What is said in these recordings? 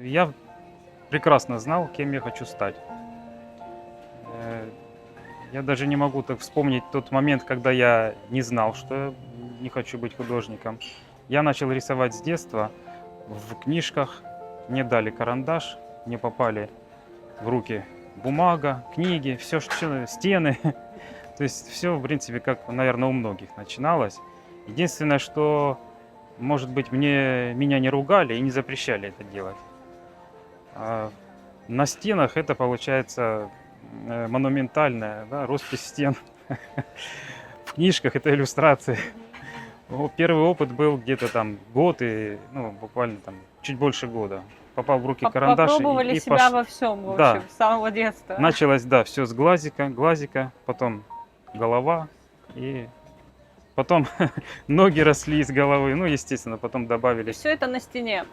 Я прекрасно знал, кем я хочу стать. Э, я даже не могу так вспомнить тот момент, когда я не знал, что я не хочу быть художником. Я начал рисовать с детства в книжках. Мне дали карандаш, мне попали в руки бумага, книги, все, что стены. То есть все, в принципе, как, наверное, у многих начиналось. Единственное, что, может быть, меня не ругали и не запрещали это делать. А на стенах это получается монументальная, да, роспись стен. В книжках это иллюстрации. Первый опыт был где-то там год и, ну, буквально там чуть больше года. Попал в руки карандаш Попробовали и себя пош... во всем, в Да, общем, с самого детства. началось, да, все с глазика, потом голова, и потом ноги росли из головы, ну, естественно, потом И добавились, все это на стене.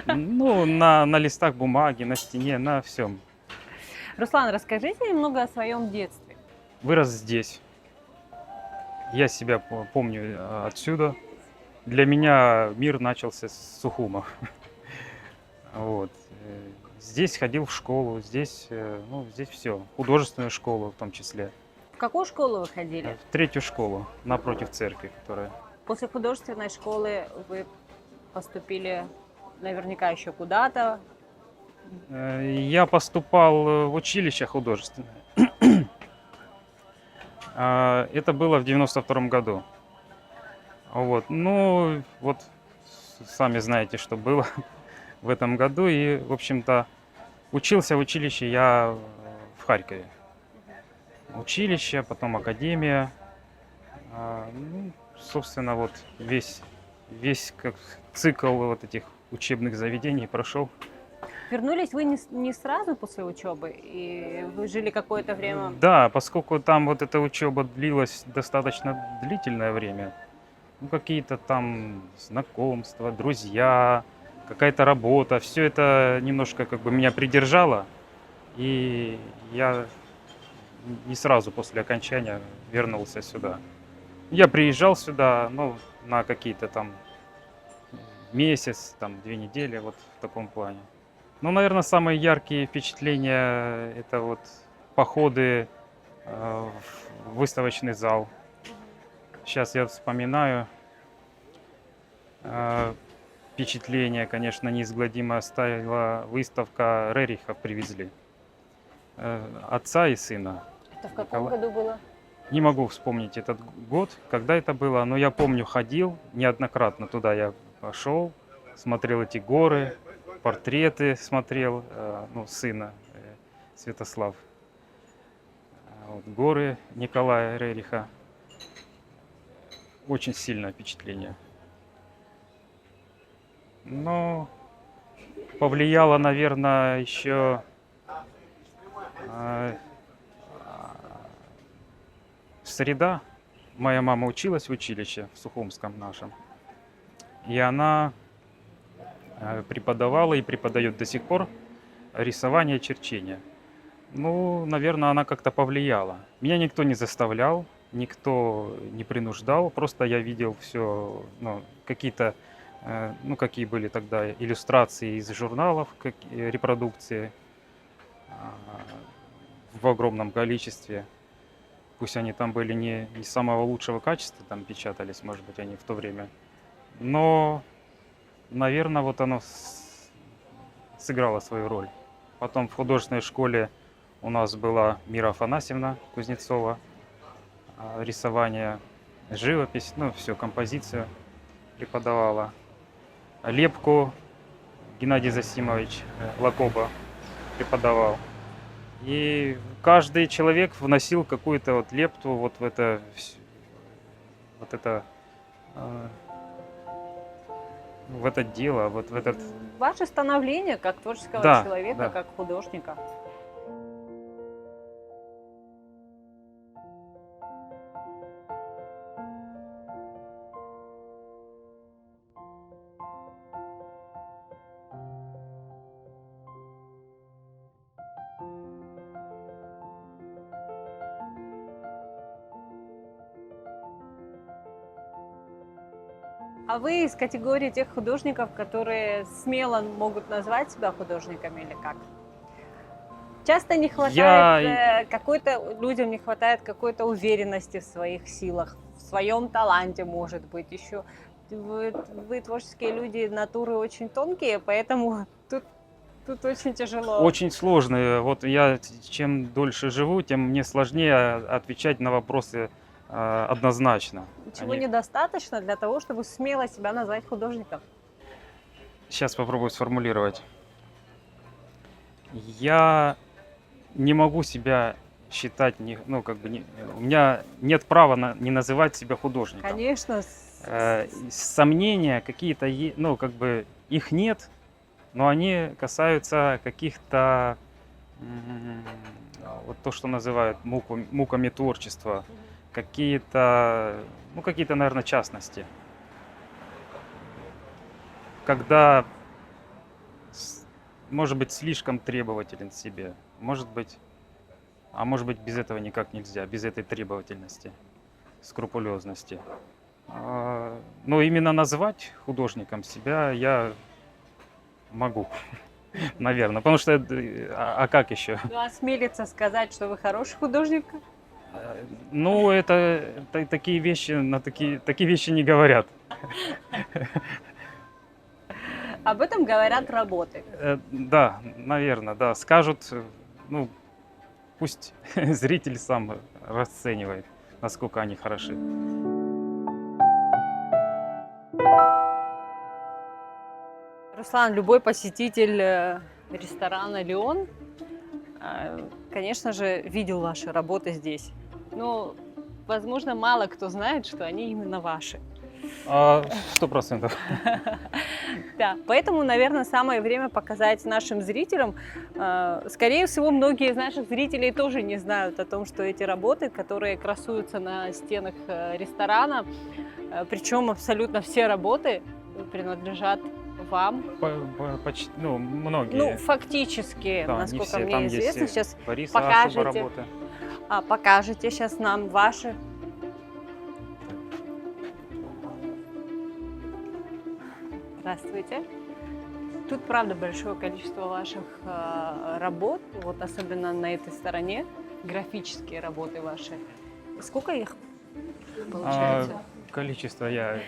ну, на листах бумаги, на стене, на всем. Руслан, расскажите немного о своем детстве. Вырос здесь. Я себя помню отсюда. Для меня мир начался с Сухума. Вот. Здесь ходил в школу, здесь, ну, здесь все. Художественную школу в том числе. В какую школу вы ходили? В третью школу напротив церкви, которая... После художественной школы вы поступили наверняка еще куда-то. Я поступал в училище художественное. Это было в 92 году. Вот. Ну, вот сами знаете, что было в этом году. И, в общем-то, учился в училище я в Харькове. Училище, потом академия. Ну, собственно, вот весь как цикл вот этих учебных заведений прошел. Вернулись вы не сразу после учебы, и вы жили какое-то время. Да, поскольку там вот эта учеба длилась достаточно длительное время, ну, какие-то там знакомства, друзья, какая-то работа, все это немножко как бы меня придержало, и я не сразу после окончания вернулся сюда. Я приезжал сюда, ну, на какие-то там месяц, там 2 недели, вот в таком плане. Ну, наверное, самые яркие впечатления это вот походы в выставочный зал. Сейчас я вспоминаю, э, впечатление, конечно, неизгладимо оставила выставка Рериха привезли. Отца и сына. Это в каком году было? Не могу вспомнить этот год, когда это было, но я помню, ходил неоднократно туда я пошел, смотрел эти горы, портреты смотрел, ну, сына Святослав. Вот, горы Николая Рериха. Очень сильное впечатление. Но повлияло, наверное, еще среда. Моя мама училась в училище в Сухумском нашем. И она преподавала и преподает до сих пор рисование, черчение. Ну, наверное, она как-то повлияла. Меня никто не заставлял, никто не принуждал. Просто я видел все, ну, какие-то, ну, какие были тогда иллюстрации из журналов, репродукции в огромном количестве. Пусть они там были не самого лучшего качества, там печатались, может быть, они в то время. Но, наверное, вот оно сыграло свою роль. Потом в художественной школе у нас была Мира Афанасьевна Кузнецова, рисование, живопись, ну, все, композицию преподавала. Лепку Геннадий Засимович Лакоба преподавал. И каждый человек вносил какую-то вот лепту вот в это, вот это, в это дело, вот в этот... Ваше становление как творческого Да, человека, да. как художника. А вы из категории тех художников, которые смело могут назвать себя художниками или как? Часто не хватает людям не хватает какой-то уверенности в своих силах, в своем таланте, может быть, еще. Вы творческие люди, натуры очень тонкие, поэтому тут очень тяжело. Очень сложно. Вот я чем дольше живу, тем мне сложнее отвечать на вопросы однозначно. Чего недостаточно для того, чтобы смело себя назвать художником? Сейчас попробую сформулировать. Я не могу себя считать, ну, как бы, у меня нет права не называть себя художником. Конечно. Сомнения какие-то, ну, как бы, их нет, но они касаются каких-то, вот то, что называют муками творчества, какие-то, наверное, частности. Когда, может быть, слишком требователен к себе, может быть, без этого никак нельзя, без этой требовательности, скрупулезности. Но именно назвать художником себя я могу, наверное, потому что, а как еще? Ну, осмелиться сказать, что вы хороший художник? Ну, такие вещи не говорят. Об этом говорят работы. Да, наверное, да. Скажут, ну, пусть зритель сам расценивает, насколько они хороши. Руслан, любой посетитель ресторана «Леон», конечно же, видел ваши работы здесь. Но, возможно, мало кто знает, что они именно ваши. 100%. Да, поэтому, наверное, самое время показать нашим зрителям. Скорее всего, многие из наших зрителей тоже не знают о том, что эти работы, которые красуются на стенах ресторана, причем абсолютно все работы принадлежат вам. Почти, ну, многие. Ну, фактически, да, насколько мне известно, сейчас Бориса покажете. Покажете сейчас нам ваши. Здравствуйте. Тут, правда, большое количество ваших работ, вот особенно на этой стороне, графические работы ваши. Сколько их получается? Количество я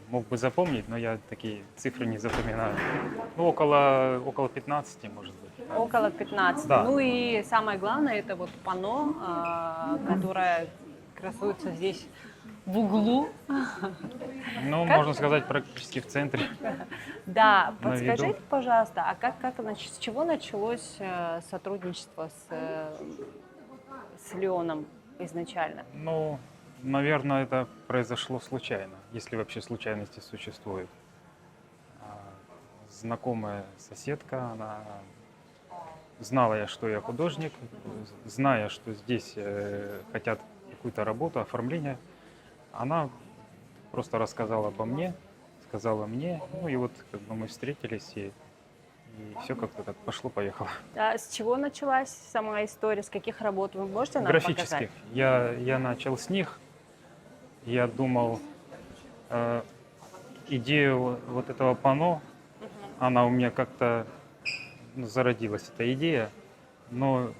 мог бы запомнить, но я такие цифры не запоминаю. Ну, около 15, может быть. Около 15. Да. Ну и самое главное, это вот панно, которое красуется здесь в углу. Ну, можно сказать, практически в центре. Да, на подскажите, виду. пожалуйста, а с чего началось сотрудничество с Леоном изначально? Ну, наверное, это произошло случайно, если вообще случайности существуют. Знакомая соседка, она знала, что я художник, зная, что здесь хотят какую-то работу, оформление, она просто рассказала обо мне, сказала мне, ну и вот как бы мы встретились, и все как-то так пошло-поехало. А с чего началась сама история, с каких работ вы можете нам Графических. показать? Я начал с них. Я думал, идею вот этого панно, она у меня как-то зародилась, эта идея, но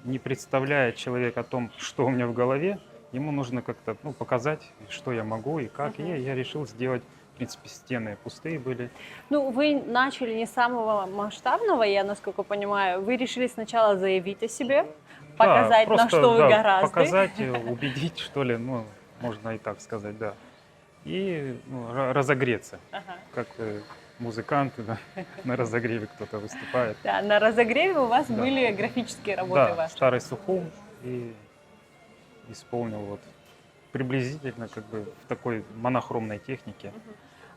не представляет человек о том, что у меня в голове, ему нужно как-то показать, что я могу и как. И я решил сделать, в принципе, стены пустые были. Ну, вы начали не с самого масштабного, я насколько понимаю. Вы решили сначала заявить о себе, показать, да, просто, на что вы гораздо. Показать, убедить, что ли, можно и так сказать, да. И разогреться, как музыканты, да, на разогреве кто-то выступает. Да, на разогреве у вас Да. были графические работы Да, ваши. старый Сухум, и исполнил вот приблизительно как бы в такой монохромной технике.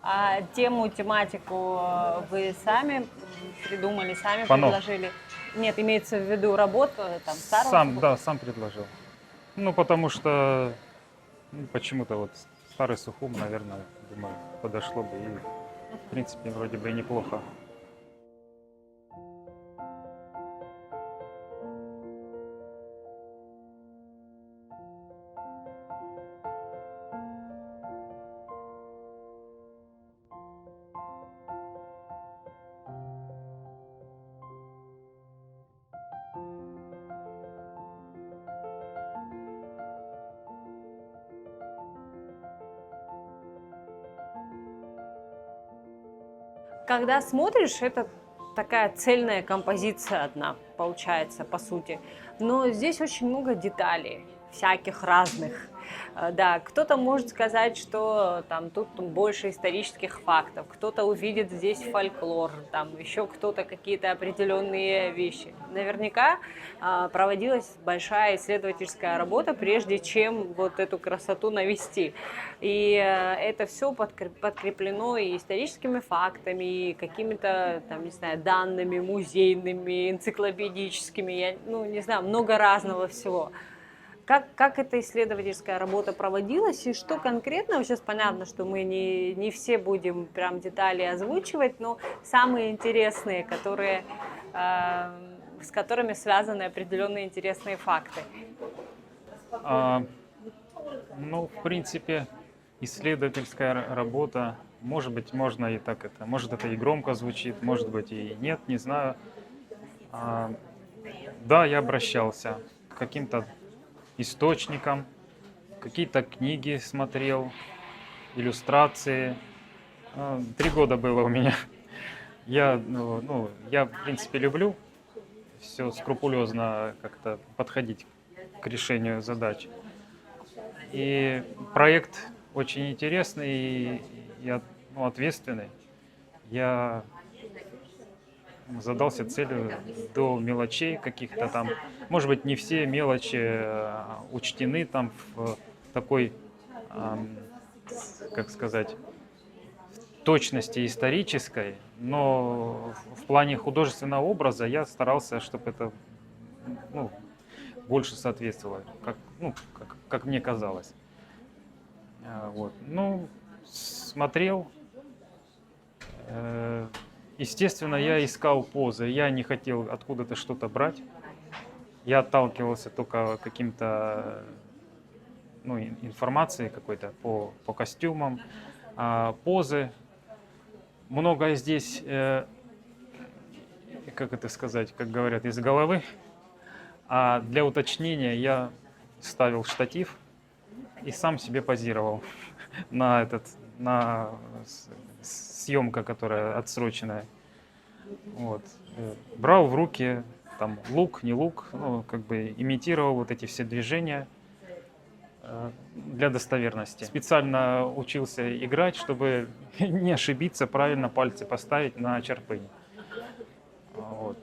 А тематику вы сами придумали, сами Панно. предложили? Нет, имеется в виду работу там старого? Сам предложил. Ну, потому что почему-то вот старый Сухум, наверное, думаю, подошло бы и, в принципе, вроде бы и неплохо. Когда смотришь, это такая цельная композиция одна, получается, по сути. Но здесь очень много деталей, всяких разных. Да, кто-то может сказать, что там тут больше исторических фактов, кто-то увидит здесь фольклор, там еще кто-то какие-то определенные вещи. Наверняка проводилась большая исследовательская работа, прежде чем вот эту красоту навести. И это все подкреплено и историческими фактами, и какими-то, там, не знаю, данными музейными, энциклопедическими, я, ну, не знаю, много разного всего. Как эта исследовательская работа проводилась и что конкретно? Сейчас понятно, что мы не все будем прям детали озвучивать, но самые интересные, которые, с которыми связаны определенные интересные факты. Ну, в принципе, исследовательская работа, может быть, можно и так это, может это и громко звучит, может быть и нет, не знаю. Да, я обращался к каким-то источникам, какие-то книги смотрел, иллюстрации. 3 года было у меня. Я, я, в принципе, люблю все скрупулезно как-то подходить к решению задач. И проект очень интересный и ответственный. Я задался целью до мелочей каких-то там. Может быть, не все мелочи учтены там в такой, как сказать, точности исторической, но в плане художественного образа я старался, чтобы это больше соответствовало, как мне казалось. Вот. Ну, смотрел. Естественно, я искал позы, я не хотел откуда-то что-то брать. Я отталкивался только каким-то информацией какой-то по костюмам, позы. Многое здесь, как это сказать, как говорят, из головы. А для уточнения я ставил штатив и сам себе позировал на съемка, которая отсроченная. Вот. Брал в руки там лук, не лук, как бы имитировал вот эти все движения для достоверности. Специально учился играть, чтобы не ошибиться, правильно пальцы поставить на черпынь. Вот.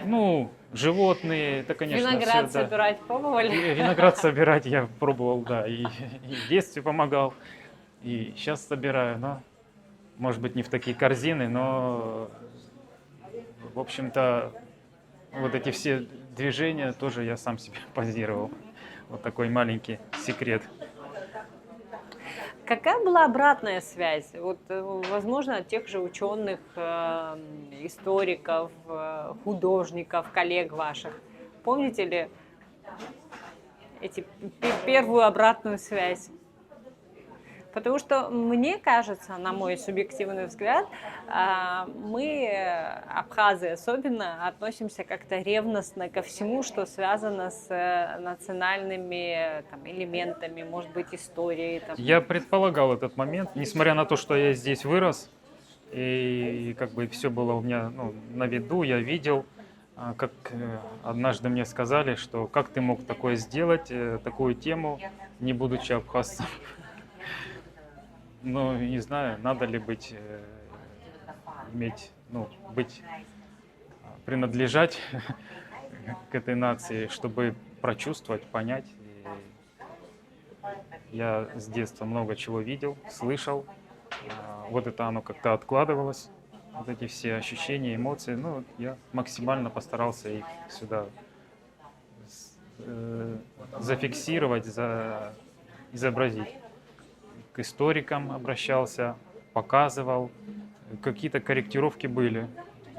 Ну, животные, это, конечно, Виноград все, собирать пробовали? Виноград собирать я пробовал, да, и в детстве помогал, и сейчас собираю, но, может быть, не в такие корзины, но, в общем-то, вот эти все движения тоже я сам себе позировал. Вот такой маленький секрет. Какая была обратная связь? Вот, возможно, от тех же ученых, историков, художников, коллег ваших. Помните ли первую обратную связь? Потому что мне кажется, на мой субъективный взгляд, мы, абхазы особенно, относимся как-то ревностно ко всему, что связано с национальными там, элементами, может быть, историей. Там. Я предполагал этот момент, несмотря на то, что я здесь вырос, и как бы все было у меня на виду, я видел, как однажды мне сказали, что как ты мог такое сделать, такую тему, не будучи абхазцем. Ну, не знаю, надо ли принадлежать к этой нации, чтобы прочувствовать, понять. И я с детства много чего видел, слышал. Вот это оно как-то откладывалось, вот эти все ощущения, эмоции. Ну, я максимально постарался их сюда зафиксировать, изобразить. К историкам обращался, показывал, какие-то корректировки были.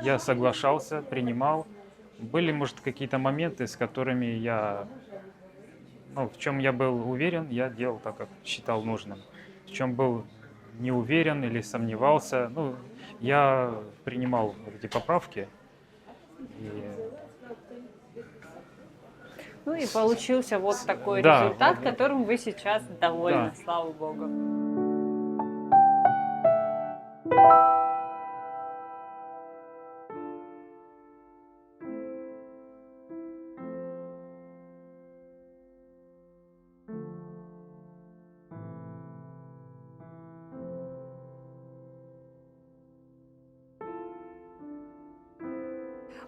Я соглашался, принимал. Были, может, какие-то моменты, с которыми в чем я был уверен, я делал так, как считал нужным. В чем был не уверен или сомневался, я принимал вот эти поправки. Ну и получился вот такой результат, которым вы сейчас довольны, слава богу.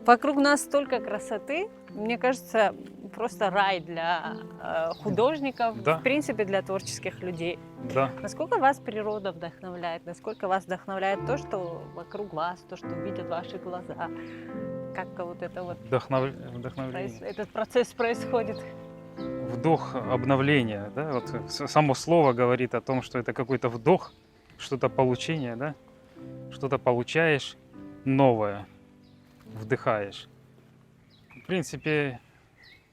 Вокруг нас столько красоты. Мне кажется, просто рай для художников, Да. в принципе, для творческих людей. Да. Насколько вас природа вдохновляет? Насколько вас вдохновляет то, что вокруг вас, то, что видят ваши глаза? Как вот это вот Вдохновление. этот процесс происходит? Вдох обновления, да, вот само слово говорит о том, что это какой-то вдох, что-то получение, да, что-то получаешь новое, вдыхаешь. В принципе,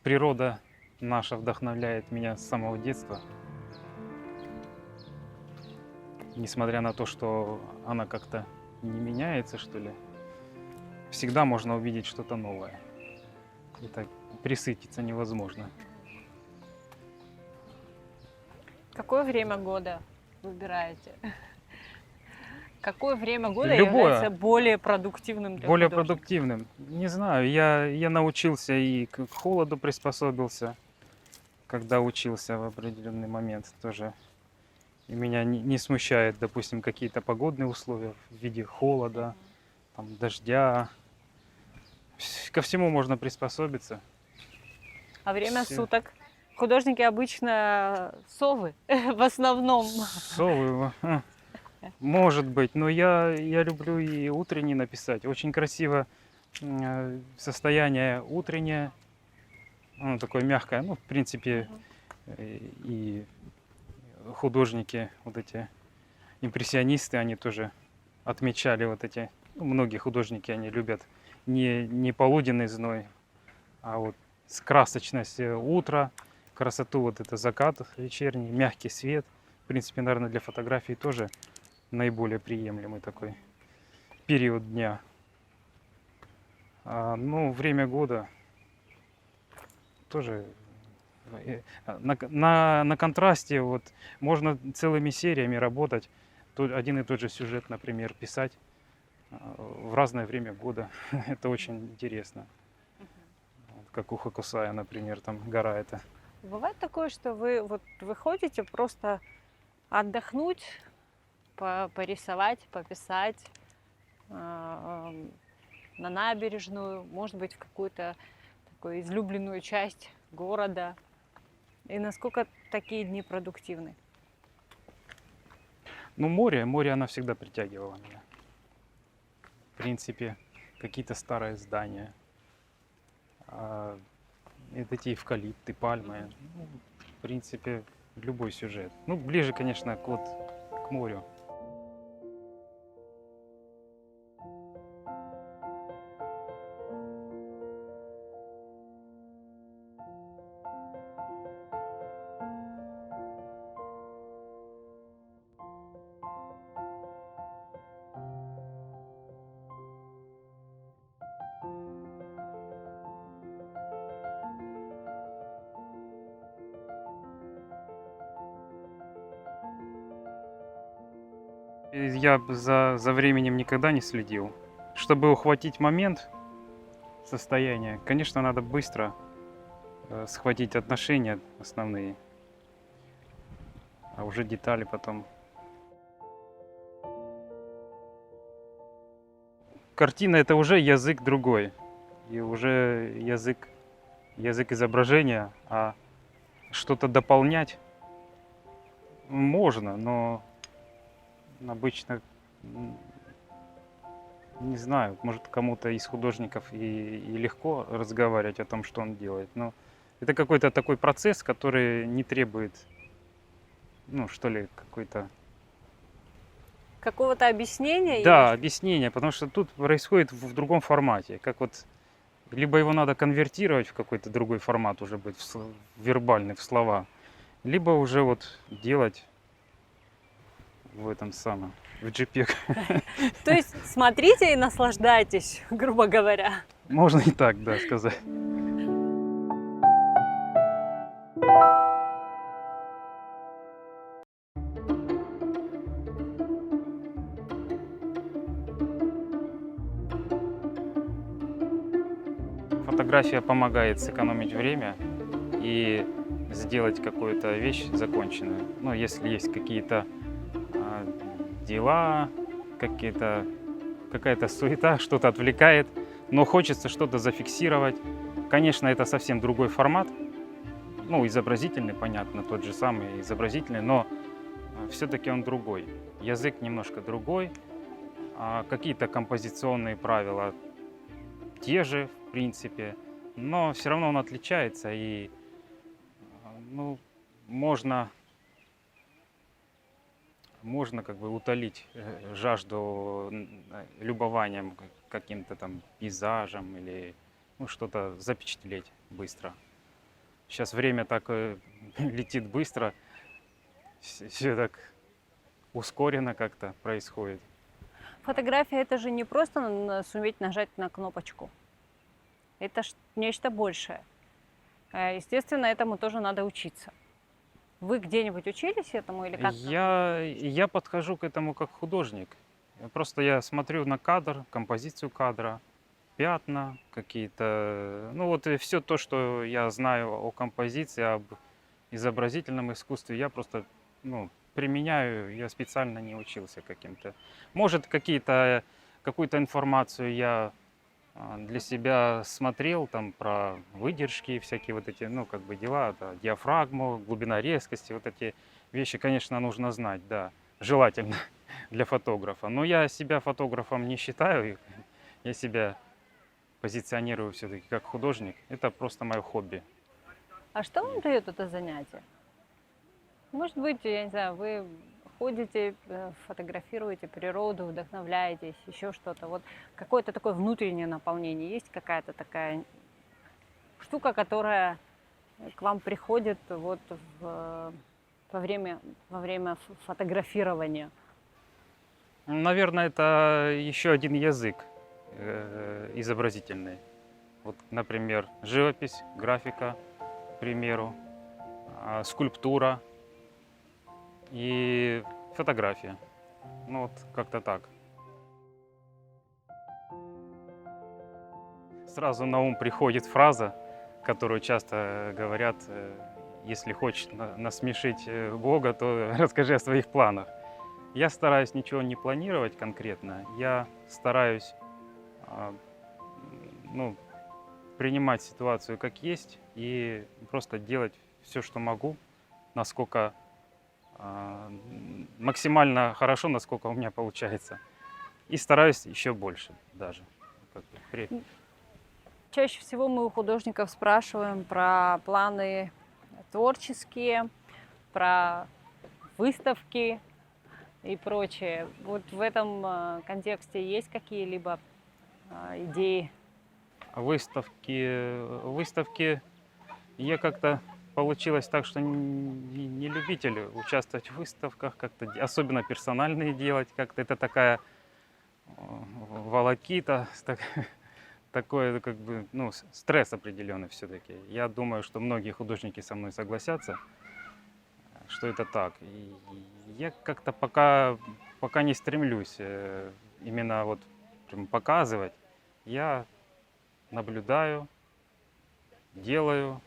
природа наша вдохновляет меня с самого детства. Несмотря на то, что она как-то не меняется, что ли, всегда можно увидеть что-то новое. Это пресытиться невозможно. Какое время года выбираете? Какое время года Любое. является более продуктивным для Более художника? продуктивным. Не знаю, я научился и к холоду приспособился, когда учился в определенный момент тоже. И меня не смущает, допустим, какие-то погодные условия в виде холода, там, дождя. Ко всему можно приспособиться. А время Всё. суток? Художники обычно совы в основном. Совы, может быть, но я люблю и утренний написать. Очень красиво состояние утреннее, оно такое мягкое. Ну, в принципе, и художники, вот эти импрессионисты, они тоже отмечали вот эти, ну, многие художники, они любят не полуденный зной, а вот красочность утра, красоту вот это закатов вечерний, мягкий свет. В принципе, наверное, для фотографии тоже наиболее приемлемый такой период дня. Ну, время года тоже на контрасте вот можно целыми сериями работать. Один и тот же сюжет, например, писать в разное время года. Это очень интересно. Вот как у Хокусая, например, там гора эта. Бывает такое, что вы вот выходите просто отдохнуть, порисовать, пописать на набережную, может быть, в какую-то такую излюбленную часть города. И насколько такие дни продуктивны? Ну, море она всегда притягивала меня. В принципе, какие-то старые здания, эти эвкалипты, пальмы. Ну, в принципе, любой сюжет. Ну, ближе, конечно, к морю. Я за временем никогда не следил. Чтобы ухватить момент, состояние, конечно, надо быстро схватить отношения основные, а уже детали потом. Картина — это уже язык другой, и уже язык изображения, а что-то дополнять можно, но обычно, не знаю, может, кому-то из художников и легко разговаривать о том, что он делает, но это какой-то такой процесс, который не требует, ну, что ли, какой-то... Какого-то объяснения? Да, объяснение, потому что тут происходит в другом формате, как вот либо его надо конвертировать в какой-то другой формат, уже быть вербальный, в слова, либо уже вот делать в этом самом, в JPEG. То есть смотрите и наслаждайтесь, грубо говоря. Можно и так, да, сказать. Фотография помогает сэкономить время и сделать какую-то вещь законченную. Ну, если есть какие-то дела, какая-то суета, что-то отвлекает, но хочется что-то зафиксировать. Конечно, это совсем другой формат, ну, изобразительный, понятно, тот же самый изобразительный, но все-таки он другой. Язык немножко другой, какие-то композиционные правила те же, в принципе, но все равно он отличается, и ну, можно как бы утолить жажду любованием каким-то там пейзажем или ну, что-то запечатлеть быстро. Сейчас время так летит быстро, все так ускоренно как-то происходит. Фотография это же не просто суметь нажать на кнопочку. Это нечто большее. Естественно, этому тоже надо учиться. Вы где-нибудь учились этому или как? Я подхожу к этому как художник. Просто я смотрю на кадр, композицию кадра, пятна какие-то. Ну вот и все то, что я знаю о композиции, об изобразительном искусстве, я просто ну, применяю. Я специально не учился каким-то. Может, какую-то информацию я для себя смотрел там про выдержки, всякие вот эти, ну, как бы дела, да, диафрагму, глубина резкости, вот эти вещи, конечно, нужно знать, да, желательно для фотографа. Но я себя фотографом не считаю, я себя позиционирую все-таки как художник. Это просто мое хобби. А что вам дает это занятие? Может быть, я не знаю, вы ходите, фотографируете природу, вдохновляетесь, еще что-то. Вот какое-то такое внутреннее наполнение. Есть какая-то такая штука, которая к вам приходит вот во время фотографирования? Наверное, это еще один язык изобразительный. Вот, например, живопись, графика, к примеру, скульптура и фотография. Ну вот как-то так. Сразу на ум приходит фраза, которую часто говорят, если хочешь насмешить Бога, то расскажи о своих планах. Я стараюсь ничего не планировать конкретно, я стараюсь ну, принимать ситуацию как есть и просто делать все, что могу, насколько максимально хорошо, насколько у меня получается. И стараюсь еще больше даже. Чаще всего мы у художников спрашиваем про планы творческие, про выставки и прочее. Вот в этом контексте есть какие-либо идеи? Выставки я как-то получилось так, что не любитель участвовать в выставках, как-то особенно персональные делать, как-то это такая волокита, такой как бы ну, стресс определенный все-таки. Я думаю, что многие художники со мной согласятся, что это так. И я как-то пока не стремлюсь именно вот прям показывать. Я наблюдаю, делаю,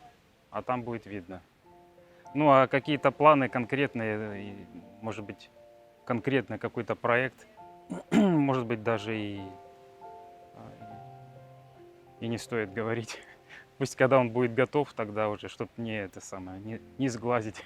а там будет видно. Ну а какие-то планы конкретные, может быть, конкретный какой-то проект, может быть, даже и не стоит говорить. Пусть когда он будет готов, тогда уже, чтобы не это самое, не сглазить.